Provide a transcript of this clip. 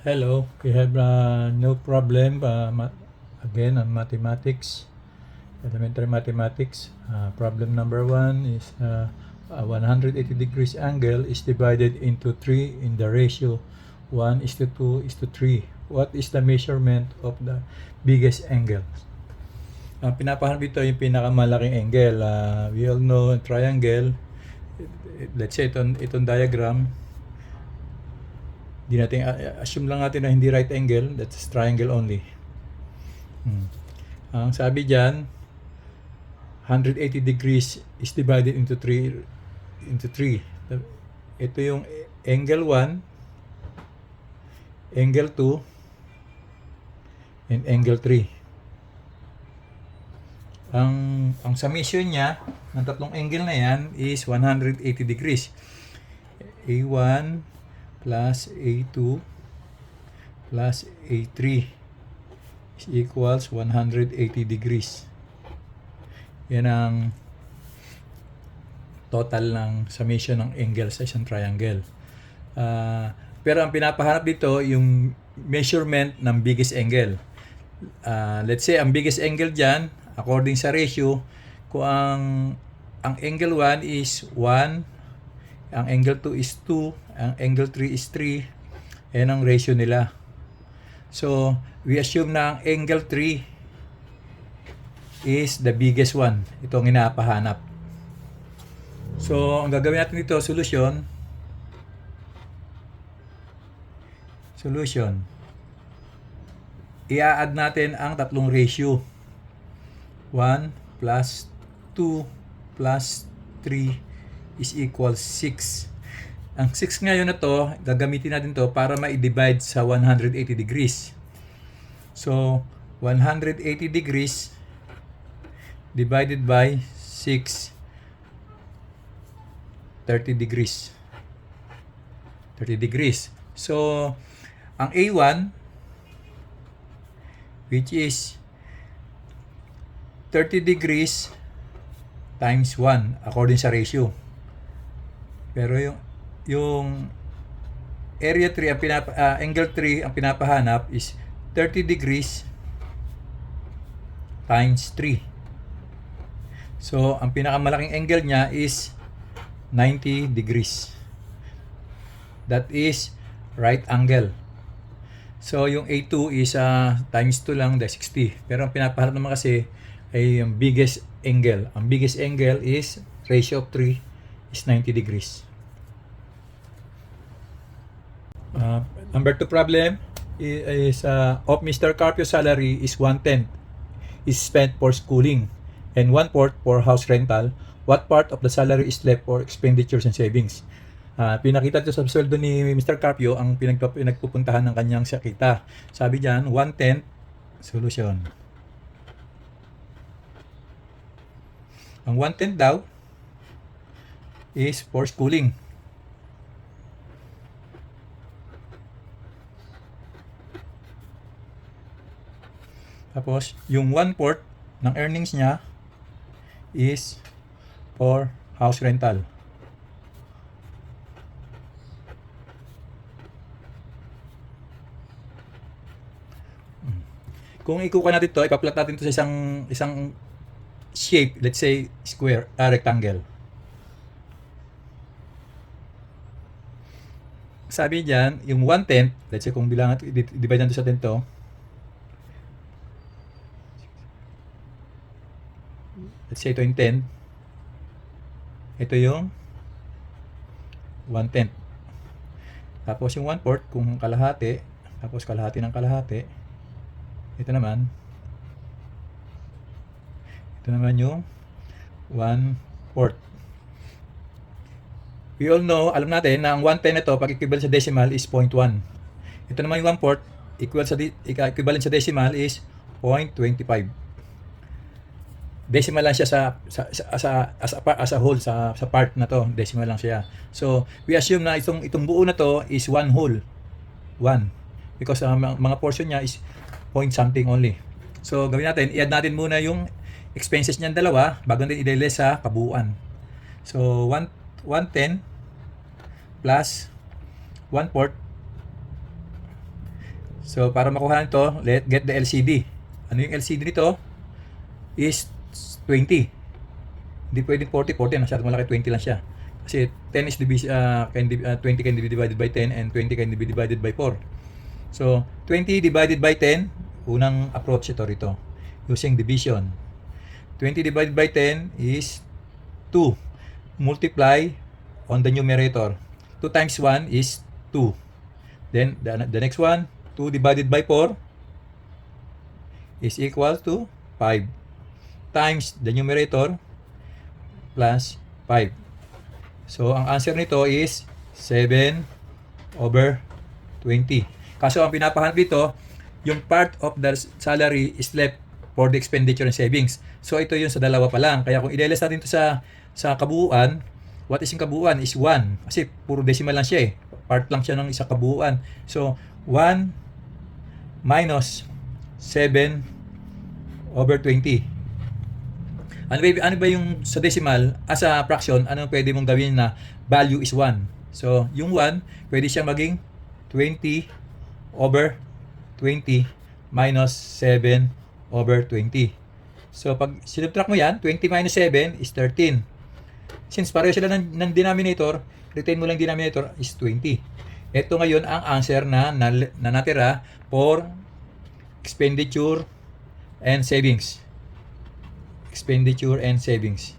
Hello, we have no problem again on mathematics, elementary mathematics. Problem number 1 is a 180 degrees angle is divided into 3 in the ratio 1:2:3. What is the measurement of the biggest angle? Pinapahanap dito yung pinakamalaking angle. We all know triangle. Let's say itong diagram. Di natin assume lang natin na hindi right angle, that's triangle only. Ang sabi diyan 180 degrees is divided into 3 Ito yung angle 1, angle 2, and angle 3. Ang summation niya ng tatlong angle na yan is 180 degrees. A1 plus A2 plus A3 is equals 180 degrees. Yan ang total ng summation ng angle sa isang triangle. Pero ang pinapahanap dito yung measurement ng biggest angle. Let's say ang biggest angle dyan, according sa ratio, kung ang angle 1 is 1, ang angle 2 is 2, ang angle 3 is 3, yan ang ratio nila. So, we assume na ang angle 3 is the biggest one. Ito ang inapahanap. So, ang gagawin natin dito, solution. I-add natin ang tatlong ratio. 1 plus 2 plus 3 is equal 6. Ang 6 ngayon na to, gagamitin natin to para ma-divide sa 180 degrees. So, 180 degrees divided by 6, 30 degrees. 30 degrees. So, ang A1, which is 30 degrees times 1 according sa ratio. Pero yung area 3 angle 3 ang pinapahanap is 30 degrees times 3. So, ang pinakamalaking angle niya is 90 degrees. That is right angle. So, yung A2 is times 2 lang, that's 60. Pero ang pinapahanap naman kasi ay yung biggest angle. Ang biggest angle is ratio of 3 is 90 degrees. Number 2 problem is of Mr. Carpio's salary is 1/10 is spent for schooling and 1/4 for house rental. What part of the salary is left for expenditures and savings? Pinakita ito sa sweldo ni Mr. Carpio ang pinagpupuntahan ng kanyang sakita. Sabi diyan 1/10 solution. Ang 1/10 daw is for schooling. Tapos, yung 1/4 ng earnings niya is for house rental. Kung ikuha natin ito, ipa-plot natin ito sa isang shape, let's say square, rectangle. Sabi diyan, yung 1/10, let's say kung bilangan divide natin sa 10 to, let's say ito yung 10, ito yung 1/10. Tapos yung 1/4 kung kalahati, tapos kalahati ng kalahati, ito naman yung 1/4. We all know, alam natin na ang 1/10 ito, pag equivalent sa decimal is 0.1. Ito naman yung 1/4, equivalent sa decimal is 0.25. Decimal lang siya as a whole, sa part na to, decimal lang siya. So, we assume na itong buo na to is 1 whole. 1. Because mga portion niya is point something only. So, gawin natin, i-add natin muna yung expenses niyan dalawa bago natin i-less sa kabuuan. So, 110 plus 1/4 So, para makuha nito, let get the LCD. Ano yung LCD nito? Is 20. Hindi pwedeng 40. 40, masyadong malaki. 20 lang siya. Kasi 10 is 20 can be divided by 10 and 20 can be divided by 4. So, 20 divided by 10, unang approach ito rito. Using division. 20 divided by 10 is 2. Multiply on the numerator. 2 times 1 is 2. Then, the next one, 2 divided by 4 is equal to 5. Times the numerator plus 5. So, ang answer nito is 7 over 20. Kaso, ang pinapahanap dito, yung part of the salary is left for the expenditure and savings. So, ito yung sa dalawa pa lang. Kaya kung i-less natin ito sa kabuuan, what is yung kabuuan is 1. Kasi puro decimal lang siya eh. Part lang siya ng isang kabuuan. So, 1 minus 7 over 20. Ano ba yung sa decimal, as a fraction, ano pwede mong gawin na value is 1? So, yung 1, pwede siyang maging 20 over 20 minus 7 over 20. So, pag sinubtract mo yan, 20 minus 7 is 13. Since pareho sila ng denominator, retain mo lang denominator is 20. Ito ngayon ang answer na natira for expenditure and savings. Expenditure and savings.